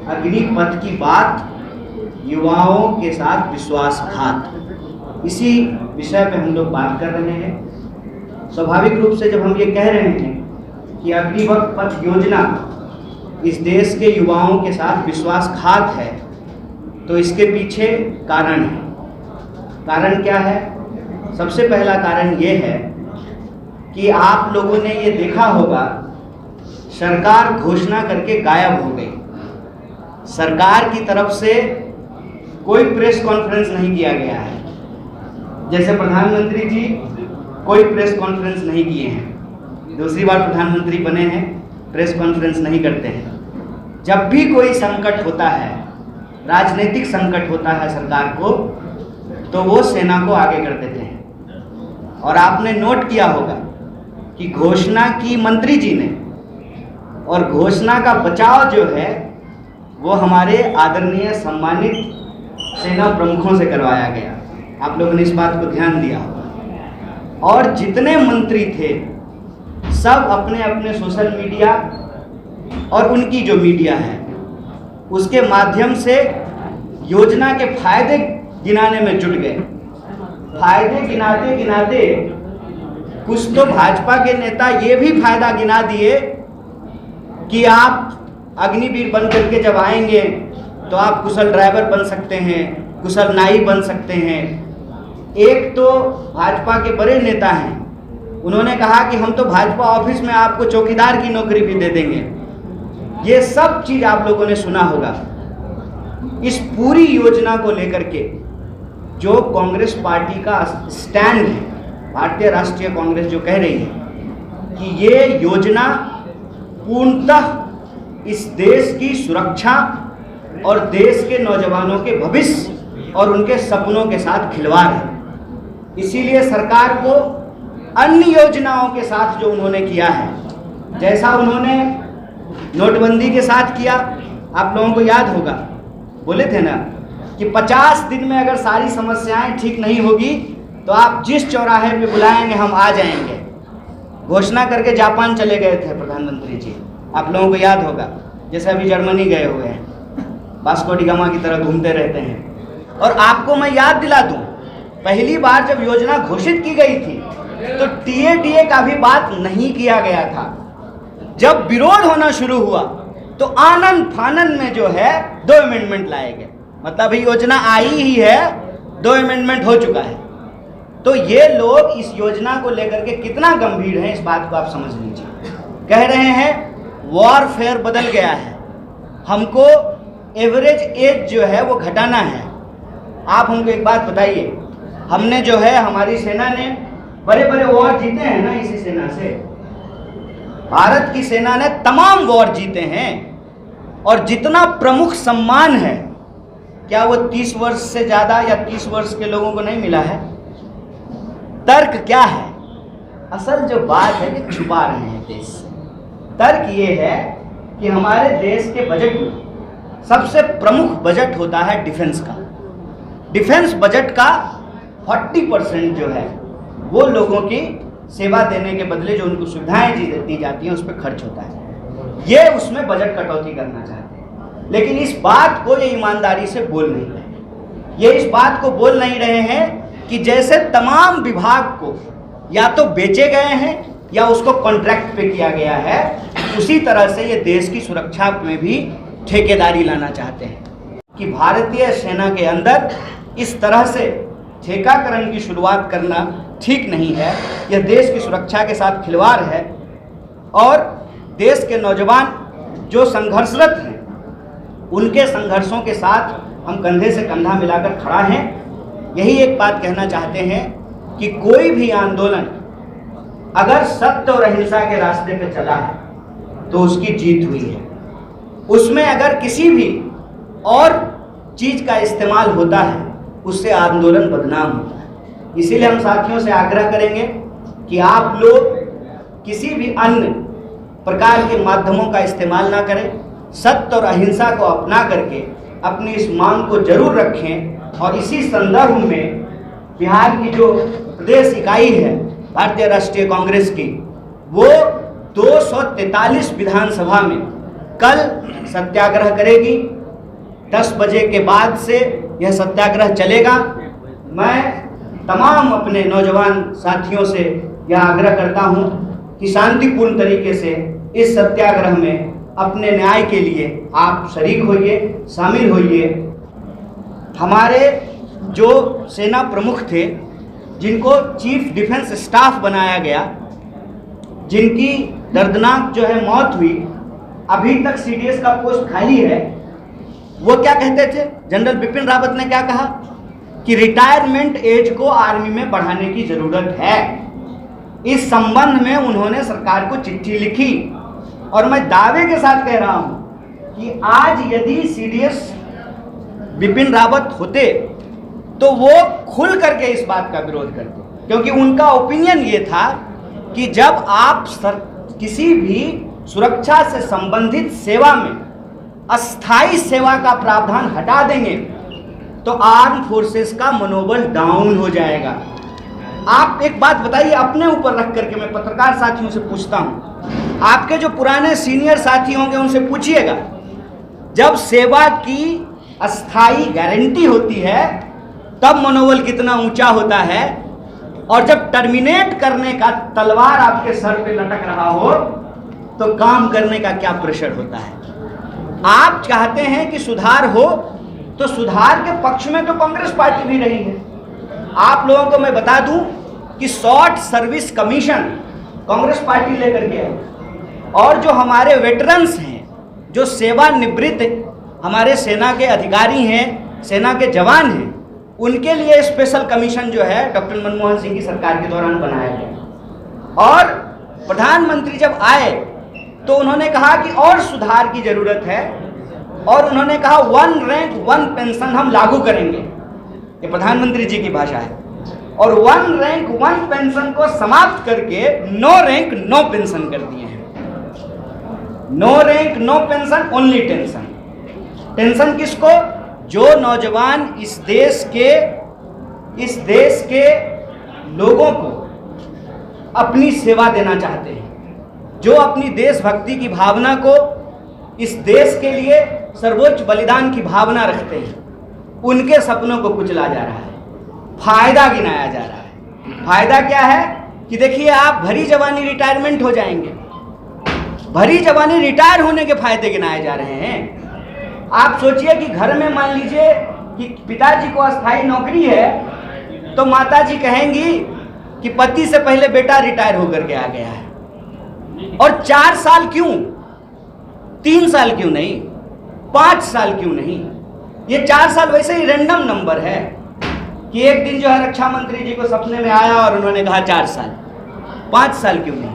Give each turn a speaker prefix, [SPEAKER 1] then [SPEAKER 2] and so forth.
[SPEAKER 1] अग्निपथ की बात, युवाओं के साथ विश्वासघात, इसी विषय पे हम लोग बात कर रहे हैं। स्वाभाविक रूप से जब हम ये कह रहे हैं कि अग्निपथ योजना इस देश के युवाओं के साथ विश्वासघात है, तो इसके पीछे कारण है। कारण क्या है? सबसे पहला कारण ये है कि आप लोगों ने ये देखा होगा, सरकार घोषणा करके गायब हो गई। सरकार की तरफ से कोई प्रेस कॉन्फ्रेंस नहीं किया गया है। जैसे प्रधानमंत्री जी कोई प्रेस कॉन्फ्रेंस नहीं किए हैं, दूसरी बार प्रधानमंत्री बने हैं, प्रेस कॉन्फ्रेंस नहीं करते हैं। जब भी कोई संकट होता है, राजनीतिक संकट होता है सरकार को, तो वो सेना को आगे कर देते हैं। और आपने नोट किया होगा कि घोषणा की मंत्री जी ने, और घोषणा का बचाव जो है वो हमारे आदरणीय सम्मानित सेना प्रमुखों से करवाया गया। आप लोगों ने इस बात को ध्यान दिया होगा। और जितने मंत्री थे सब अपने अपने सोशल मीडिया और उनकी जो मीडिया है उसके माध्यम से योजना के फायदे गिनाने में जुट गए। फायदे गिनाते गिनाते कुछ तो भाजपा के नेता ये भी फायदा गिना दिए कि आप अग्निवीर बन करके जब आएंगे तो आप कुशल ड्राइवर बन सकते हैं, कुशल नाई बन सकते हैं। एक तो भाजपा के बड़े नेता हैं, उन्होंने कहा कि हम तो भाजपा ऑफिस में आपको चौकीदार की नौकरी भी दे देंगे। ये सब चीज़ आप लोगों ने सुना होगा। इस पूरी योजना को लेकर के जो कांग्रेस पार्टी का स्टैंड है, भारतीय राष्ट्रीय कांग्रेस जो कह रही है कि ये योजना पूर्णतः इस देश की सुरक्षा और देश के नौजवानों के भविष्य और उनके सपनों के साथ खिलवाड़ है। इसीलिए सरकार को अन्य योजनाओं के साथ जो उन्होंने किया है, जैसा उन्होंने नोटबंदी के साथ किया, आप लोगों को याद होगा, बोले थे ना कि 50 दिन में अगर सारी समस्याएं ठीक नहीं होगी तो आप जिस चौराहे पे बुलाएंगे हम आ जाएंगे। घोषणा करके जापान चले गए थे प्रधानमंत्री जी, आप लोगों को याद होगा। जैसे अभी जर्मनी गए हुए हैं, वास्को डी गामा की तरह घूमते रहते हैं। और आपको मैं याद दिला दूं, पहली बार जब योजना घोषित की गई थी तो टीए का भी बात नहीं किया गया था। जब विरोध होना शुरू हुआ तो आनंद फानंद में जो है 2 अमेंडमेंट लाए गए। मतलब ये योजना आई ही है, 2 अमेंडमेंट हो चुका है। तो ये लोग इस योजना को लेकर के कितना गंभीर हैं, इस बात को आप समझ लीजिए। कह रहे हैं वॉरफेयर बदल गया है, हमको एवरेज एज जो है वो घटाना है। आप हमको एक बात बताइए, हमने जो है हमारी सेना ने बड़े बड़े वॉर जीते हैं ना, इसी सेना से भारत की सेना ने तमाम वॉर जीते हैं। और जितना प्रमुख सम्मान है, क्या वो 30 वर्ष से ज़्यादा या 30 वर्ष के लोगों को नहीं मिला है? तर्क क्या है? असल जो बात है कि छुपा रहे हैं देश से। तर्क ये है कि हमारे देश के बजट में सबसे प्रमुख बजट होता है डिफेंस का। डिफेंस बजट का 40% जो है वो लोगों की सेवा देने के बदले जो उनको सुविधाएं दी जाती हैं उस पर खर्च होता है। ये उसमें बजट कटौती करना चाहते हैं, लेकिन इस बात को ये ईमानदारी से बोल नहीं रहे। ये इस बात को बोल नहीं रहे हैं कि जैसे तमाम विभाग को या तो बेचे गए हैं या उसको कॉन्ट्रैक्ट पे किया गया है, उसी तरह से ये देश की सुरक्षा में भी ठेकेदारी लाना चाहते हैं कि भारतीय सेना के अंदर इस तरह से ठेकाकरण की शुरुआत करना ठीक नहीं है। यह देश की सुरक्षा के साथ खिलवाड़ है और देश के नौजवान जो संघर्षरत हैं उनके संघर्षों के साथ हम कंधे से कंधा मिलाकर खड़ा हैं। यही एक बात कहना चाहते हैं कि कोई भी आंदोलन अगर सत्य और अहिंसा के रास्ते पे चला है तो उसकी जीत हुई है। उसमें अगर किसी भी और चीज़ का इस्तेमाल होता है उससे आंदोलन बदनाम होता है। इसीलिए हम साथियों से आग्रह करेंगे कि आप लोग किसी भी अन्य प्रकार के माध्यमों का इस्तेमाल ना करें, सत्य और अहिंसा को अपना करके अपनी इस मांग को जरूर रखें। और इसी संदर्भ में बिहार की जो प्रदेश इकाई है भारतीय राष्ट्रीय कांग्रेस की, वो 243 विधानसभा में कल सत्याग्रह करेगी। 10 बजे के बाद से यह सत्याग्रह चलेगा। मैं तमाम अपने नौजवान साथियों से यह आग्रह करता हूं कि शांतिपूर्ण तरीके से इस सत्याग्रह में अपने न्याय के लिए आप शरीक होइए, शामिल होइए। हमारे जो सेना प्रमुख थे, जिनको चीफ डिफेंस स्टाफ बनाया गया, जिनकी दर्दनाक जो है मौत हुई, अभी तक सीडीएस का पोस्ट खाली है। वो क्या कहते थे? जनरल बिपिन रावत ने क्या कहा कि रिटायरमेंट एज को आर्मी में बढ़ाने की जरूरत है। इस संबंध में उन्होंने सरकार को चिट्ठी लिखी और मैं दावे के साथ कह रहा हूं कि आज यदि सीडीएस बिपिन रावत होते तो वो खुल करके इस बात का विरोध करते, क्योंकि उनका ओपिनियन ये था कि जब आप किसी भी सुरक्षा से संबंधित सेवा में अस्थाई सेवा का प्रावधान हटा देंगे तो आर्म फोर्सेस का मनोबल डाउन हो जाएगा। आप एक बात बताइए, अपने ऊपर रख करके मैं पत्रकार साथियों से पूछता हूं, आपके जो पुराने सीनियर साथी होंगे उनसे पूछिएगा, जब सेवा की अस्थाई गारंटी होती है तब मनोबल कितना ऊंचा होता है, और जब टर्मिनेट करने का तलवार आपके सर पे लटक रहा हो तो काम करने का क्या प्रेशर होता है। आप चाहते हैं कि सुधार हो, तो सुधार के पक्ष में तो कांग्रेस पार्टी भी रही है। आप लोगों को मैं बता दूं कि short service commission Congress party लेकर के आई, और जो हमारे वेटरन्स हैं, जो सेवानिवृत्त हमारे सेना के अधिकारी हैं, सेना के जवान हैं, उनके लिए स्पेशल कमीशन जो है डॉक्टर मनमोहन सिंह की सरकार के दौरान बनाया गया। और प्रधानमंत्री जब आए तो उन्होंने कहा कि और सुधार की जरूरत है, और उन्होंने कहा 1 रैंक 1 पेंशन हम लागू करेंगे। ये प्रधानमंत्री जी की भाषा है। और 1 रैंक 1 पेंशन को समाप्त करके 9 रैंक 9 पेंशन कर दिए हैं। 9 rank 9 pension, only tension. Tension किसको? जो नौजवान इस देश के लोगों को अपनी सेवा देना चाहते हैं, जो अपनी देशभक्ति की भावना को, इस देश के लिए सर्वोच्च बलिदान की भावना रखते हैं, उनके सपनों को कुचला जा रहा है, फायदा गिनाया जा रहा है। फायदा क्या है कि देखिए, आप भरी जवानी रिटायरमेंट हो जाएंगे। भरी जवानी रिटायर होने के फायदे गिनाए जा रहे हैं। आप सोचिए कि घर में मान लीजिए कि पिताजी को अस्थाई नौकरी है, तो माताजी कहेंगी कि पति से पहले बेटा रिटायर होकर के आ गया है। और 4 साल क्यों, 3 साल क्यों नहीं, 5 साल क्यों नहीं? ये 4 साल वैसे ही रैंडम नंबर है कि एक दिन जो है रक्षा मंत्री जी को सपने में आया और उन्होंने कहा 4 साल, 5 साल क्यों नहीं?